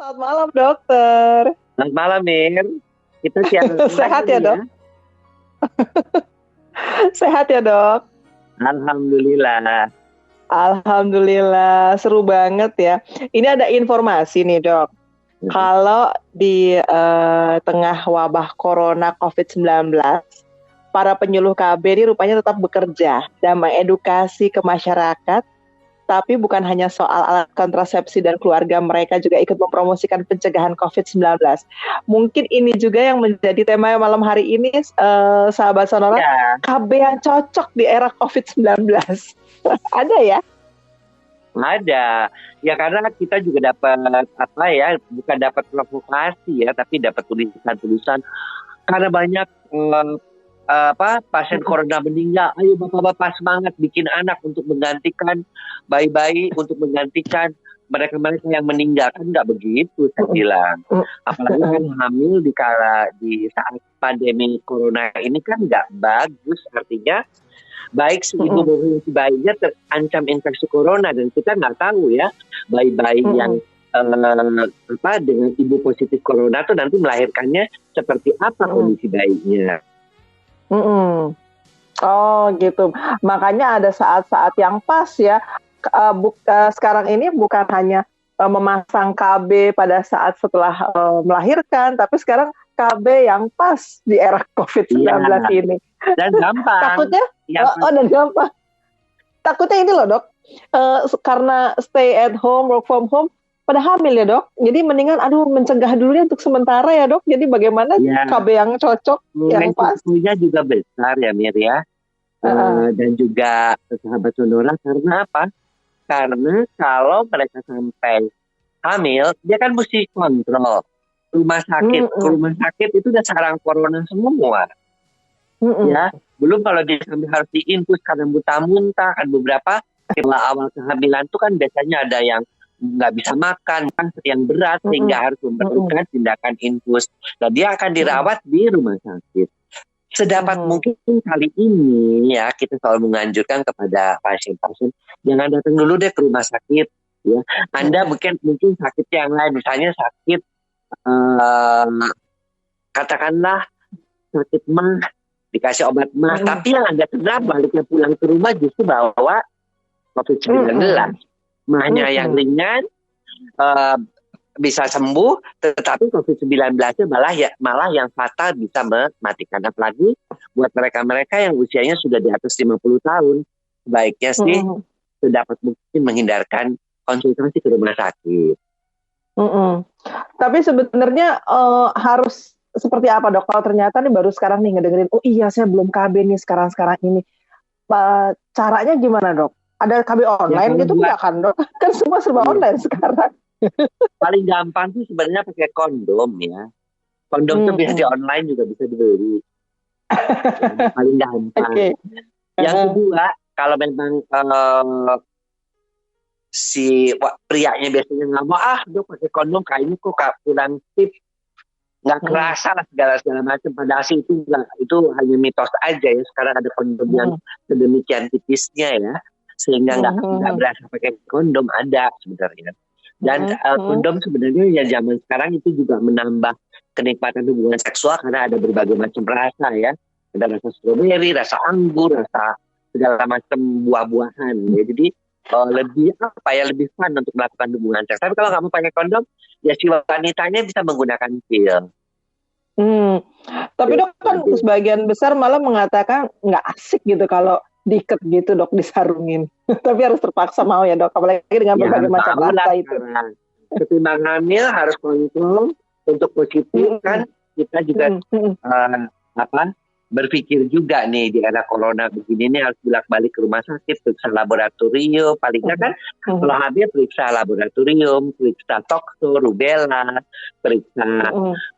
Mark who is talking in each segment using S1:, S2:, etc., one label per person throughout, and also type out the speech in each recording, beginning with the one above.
S1: Selamat malam, dokter.
S2: Selamat malam, Mir. Kita siaran
S1: Sehat
S2: lagi
S1: ya,
S2: nih ya.
S1: dok? Sehat ya, dok?
S2: Alhamdulillah.
S1: Alhamdulillah, seru banget ya. Ini ada informasi nih, dok. Kalau di tengah wabah corona COVID-19, para penyuluh KB ini rupanya tetap bekerja dan mengedukasi ke masyarakat. Tapi bukan hanya soal alat kontrasepsi dan keluarga, mereka juga ikut mempromosikan pencegahan COVID-19. Mungkin ini juga yang menjadi tema malam hari ini, sahabat Sonora,
S2: Ya,
S1: KB yang cocok di era COVID-19. Ada ya?
S2: ada. Ya karena kita juga dapat bukan dapat provokasi ya, tapi dapat tulisan-tulisan. Karena banyak pasien corona meninggal. Ayo bapak-bapak semangat bikin anak untuk menggantikan bayi-bayi, untuk menggantikan mereka-mereka yang meninggal. Kan nggak begitu saya bilang. Apalagi kan hamil di saat pandemi corona ini kan nggak bagus. Artinya baik si ibu maupun si bayinya terancam infeksi corona, dan kita nggak tahu ya bayi-bayi yang dengan ibu positif corona tuh nanti melahirkannya seperti apa kondisi bayinya.
S1: Oh gitu. Makanya ada saat-saat yang pas ya. Sekarang ini bukan hanya memasang KB pada saat setelah melahirkan, tapi sekarang KB yang pas di era COVID-19 ini.
S2: Dan gampang.
S1: Takutnya, dan gampang. Takutnya ini loh, dok, karena stay at home, work from home, pada hamil ya, dok. Jadi mendingan, mencegah dulu ya untuk sementara ya, dok. Jadi bagaimana KB yang cocok, yang pas.
S2: Resikonya juga besar ya, Mir ya. Dan juga sahabat Sonora, karena apa? Karena kalau mereka sampai hamil, dia kan mesti kontrol rumah sakit itu udah sarang corona semua. Ya, belum kalau dia sampai harus diinfus karena muntah-muntah. Kan beberapa awal kehamilan itu kan biasanya ada yang nggak bisa makan, kan yang berat sehingga harus memerlukan tindakan infus. Dan dia akan dirawat di rumah sakit. Sedapat mungkin kali ini ya kita selalu menganjurkan kepada pasien-pasien jangan datang dulu deh ke rumah sakit. Ya, Anda mungkin sakit yang lain, misalnya sakit katakanlah sakit mah, dikasih obat mah, tapi yang Anda kena baliknya pulang ke rumah justru bawa COVID-19. Mahnya yang ringan bisa sembuh, tetapi COVID-19 malah yang fatal bisa mematikan. Apalagi buat mereka-mereka yang usianya sudah di atas 50 tahun, sebaiknya sih sedapat mungkin menghindarkan konsultasi ke rumah sakit.
S1: Tapi sebenarnya harus seperti apa, dok? Kalau ternyata nih baru sekarang nih ngedengerin, oh iya saya belum KB nih sekarang ini. Caranya gimana, dok? Ada KB online gitu enggak kan, dok? Kan semua serba online sekarang.
S2: Paling gampang sih sebenarnya pakai kondom ya. Kondom tuh bisa di online juga bisa dibeli. Paling gampang. Yang kedua, kalau memang si prianya biasanya nggak mau, dok pakai kondom kayaknya kok kurang tip, nggak kerasa lah segala macam. Padahal sih itu hanya mitos aja ya. Sekarang ada kondom yang sedemikian tipisnya ya, sehingga nggak berasa pakai kondom, ada sebenarnya. Dan kondom sebenarnya ya zaman sekarang itu juga menambah kenikmatan hubungan seksual karena ada berbagai macam rasa ya. Ada rasa stroberi, rasa anggur, rasa segala macam buah-buahan ya. Jadi lebih fun untuk melakukan hubungan seks. Tapi kalau nggak mau pakai kondom, ya si wanitanya bisa menggunakan pil.
S1: Tapi dok kan sebagian besar malah mengatakan nggak asik gitu kalau diikat gitu, dok, disarungin. Tapi harus terpaksa mau ya, dok, apalagi dengan berbagai macam rasa itu.
S2: Ketimbang hamil harus kontrol untuk positif kan. Kita juga berpikir juga nih di era corona begini nih harus bolak-balik ke rumah sakit, periksa laboratorium, palingnya kan kalau hamil periksa laboratorium, periksa tokso, rubella, periksa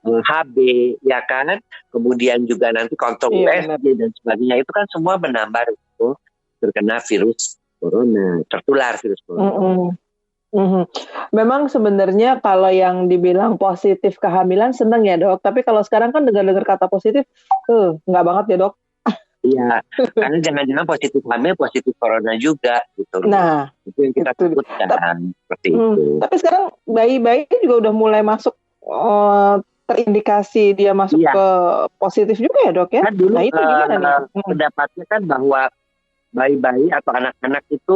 S2: HB, ya kan, kemudian juga nanti kontrol USG dan sebagainya. Itu kan semua menambah risiko terkena virus corona, tertular virus corona.
S1: Memang sebenarnya kalau yang dibilang positif kehamilan seneng ya, dok. Tapi kalau sekarang kan dengar kata positif, nggak banget ya, dok.
S2: Iya, karena jangan-jangan positif hamil, positif corona juga gitu.
S1: Nah,
S2: itu yang kita takutkan seperti itu.
S1: Tapi sekarang bayi-bayi juga udah mulai masuk terindikasi dia masuk
S2: Iya.
S1: ke positif juga ya dok ya?
S2: Kan dulu
S1: Nah itu gimana nih?
S2: pendapatnya kan bahwa bayi-bayi atau anak-anak itu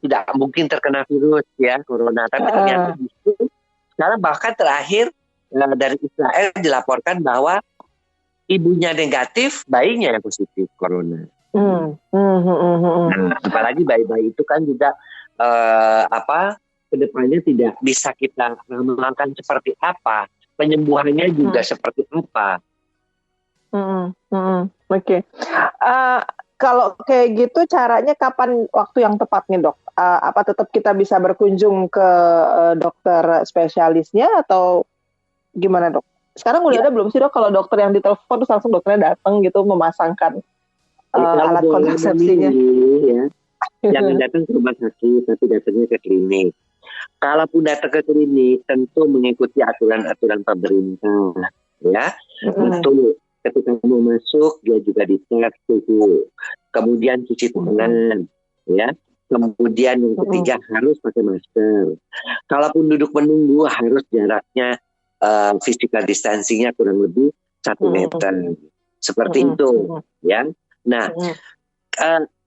S2: tidak mungkin terkena virus ya corona, tapi ternyata justru sekarang bahkan terakhir dari Israel dilaporkan bahwa ibunya negatif, bayinya yang positif corona. Nah, apalagi bayi-bayi itu kan juga kedepannya tidak bisa kita ramalkan seperti apa, penyembuhannya juga seperti apa.
S1: Oke. Kalau kayak gitu caranya kapan waktu yang tepat nih dok? Apa tetap kita bisa berkunjung ke dokter spesialisnya atau gimana dok? Sekarang udah ada belum sih dok kalau dokter yang ditelepon terus langsung dokternya datang gitu memasangkan alat kontrasepsinya?
S2: Ya. Jangan datang ke rumah sakit, tapi datangnya ke klinik. Kalaupun datang ke klinik, tentu mengikuti aturan-aturan pemerintah, ya. Tentu ketika mau masuk dia juga dicek suhu, kemudian cuci tangan, ya. Kemudian yang ketiga harus pakai masker. Kalaupun duduk menunggu harus jaraknya physical distancingnya kurang lebih 1 meter, seperti itu, ya. Nah,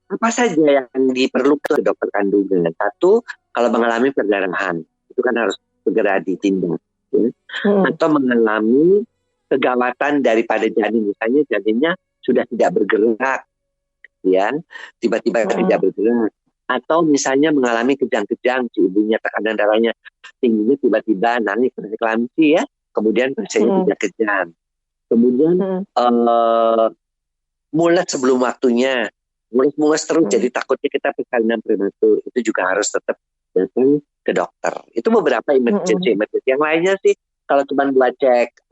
S2: apa saja yang diperlukan dokter kandungan? Satu, kalau mengalami perdarahan, itu kan harus segera ditindak, ya. Atau mengalami kegawatan daripada janin, misalnya janinnya sudah tidak bergerak, ya, tiba-tiba tidak bergerak, atau misalnya mengalami kejang-kejang, si ibunya tekanan darahnya tingginya tiba-tiba naik ke eklamsi, ya, kemudian pasiennya tidak kejang, kemudian mules sebelum waktunya, mules terus jadi takutnya kita persalinan prematur, itu juga harus tetap datang ke dokter. Itu beberapa emergency. Yang lainnya sih kalau cuma buat cek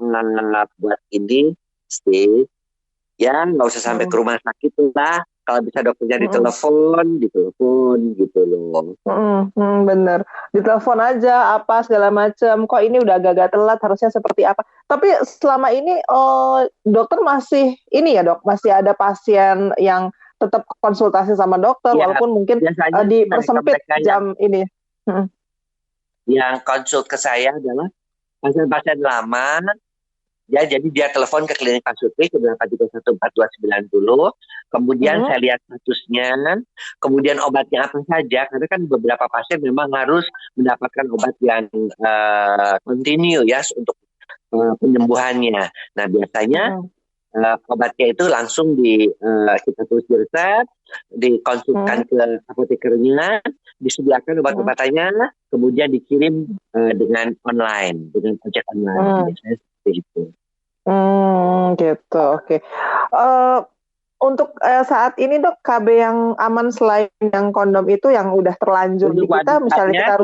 S2: buat ini sih ya nggak usah sampai ke rumah sakit lah. Kalau bisa dokternya ditelepon gitu loh.
S1: Bener, ditelepon aja apa segala macam. Kok ini udah agak-agak telat, harusnya seperti apa. Tapi selama ini dokter masih ini ya dok, masih ada pasien yang tetap konsultasi sama dokter, ya, walaupun mungkin dipersempit jam ini.
S2: Yang konsul ke saya adalah pasien-pasien lama, ya, jadi dia telepon ke klinik Pasutri ke 8314290, kemudian saya lihat statusnya, kemudian obatnya apa saja, karena kan beberapa pasien memang harus mendapatkan obat yang continue ya untuk penyembuhannya. Nah biasanya obatnya itu langsung kita tulis di resep, dikonsultkan ke apotekernya, disediakan obat-obatannya, kemudian dikirim dengan online, dengan ojek online. Biasanya seperti itu.
S1: Gitu, oke. Untuk saat ini dok, KB yang aman selain yang kondom itu yang udah terlanjur di kita, misalnya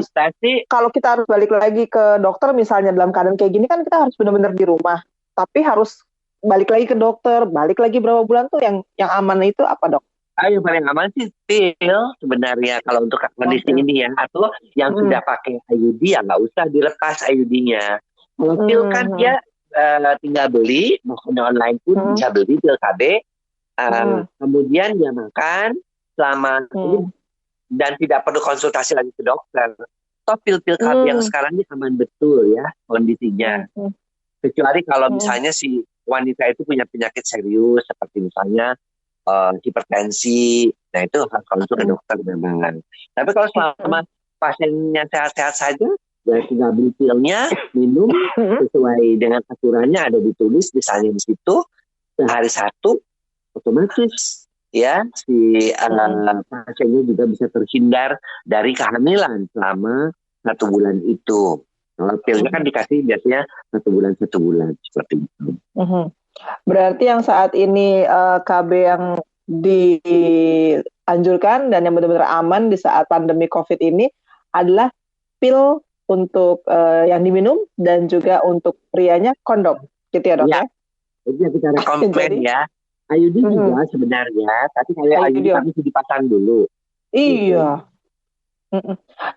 S1: kalau kita harus balik lagi ke dokter misalnya dalam keadaan kayak gini kan kita harus benar-benar di rumah, tapi harus balik lagi ke dokter, balik lagi berapa bulan tuh yang aman itu apa dok?
S2: Yang paling aman sih pil sebenarnya kalau untuk kondisi ini ya, atau yang sudah pakai IUD ya nggak usah dilepas IUD-nya. Kalau pil kan dia tinggal beli, maksudnya online pun bisa beli pil KB, kemudian dia makan selama ini dan tidak perlu konsultasi lagi ke dokter. Toh pil-pil KB yang sekarang ini aman betul ya kondisinya. Kecuali kalau misalnya si wanita itu punya penyakit serius seperti misalnya hipertensi, nah itu harus konsul ke dokter memang. Tapi kalau selama pasiennya sehat-sehat saja, ya tinggal beli pilnya, minum sesuai dengan aturannya ada ditulis misalnya di situ sehari 1, otomatis ya si pasiennya juga bisa terhindar dari kehamilan selama 1 bulan itu. Kalau pilnya kan dikasih biasanya 1 bulan seperti itu.
S1: Berarti yang saat ini KB yang dianjurkan dan yang benar-benar aman di saat pandemi COVID ini adalah pil untuk yang diminum dan juga untuk prianya kondom, gitu ya dok ya?
S2: Jadi kita rekomend ya. IUD juga sebenarnya, tapi kalau IUD harus dipasang dulu.
S1: Iya.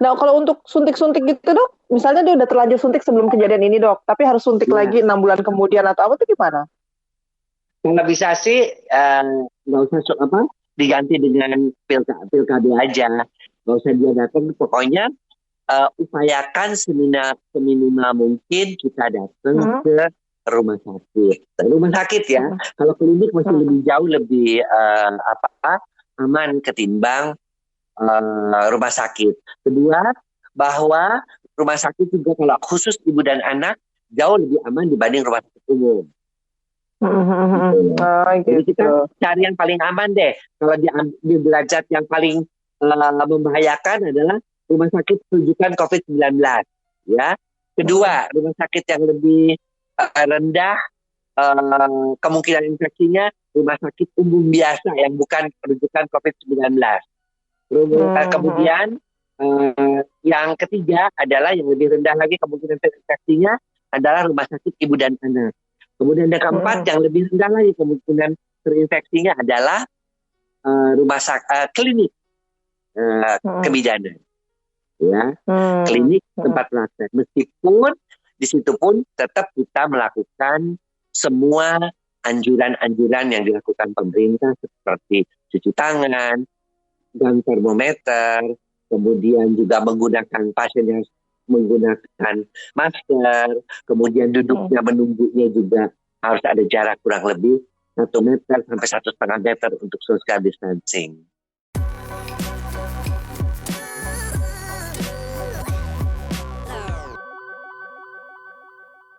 S1: Nah kalau untuk suntik-suntik gitu dok, misalnya dia udah terlanjur suntik sebelum kejadian ini dok, tapi harus suntik lagi 6 bulan kemudian atau apa tuh gimana?
S2: Kalau bisa sih nggak usah diganti dengan pil KB aja, nggak usah dia datang. Pokoknya upayakan seminimal mungkin kita datang ke rumah sakit. Rumah sakit ya. Kalau klinik masih lebih jauh lebih aman ketimbang rumah sakit. Kedua, bahwa rumah sakit juga kalau khusus ibu dan anak jauh lebih aman dibanding rumah sakit umum. Gitu. Jadi kita cari yang paling aman deh. Kalau di derajat yang paling membahayakan adalah rumah sakit rujukan COVID-19. Ya. Kedua, rumah sakit yang lebih rendah kemungkinan infeksinya rumah sakit umum biasa yang bukan rujukan COVID-19. Kemudian yang ketiga adalah yang lebih rendah lagi kemungkinan infeksinya adalah rumah sakit ibu dan anak. Kemudian yang keempat yang lebih rendah lagi kemungkinan terinfeksinya adalah rumah sakit klinik kebidanan. Ya, klinik tempat praktek. Meskipun di situ pun tetap kita melakukan semua anjuran-anjuran yang dilakukan pemerintah seperti cuci tangan, dan termometer, kemudian juga menggunakan pasien yang menggunakan masker, kemudian duduknya menunggunya juga harus ada jarak kurang lebih 1 meter sampai 1,5 meter untuk social distancing.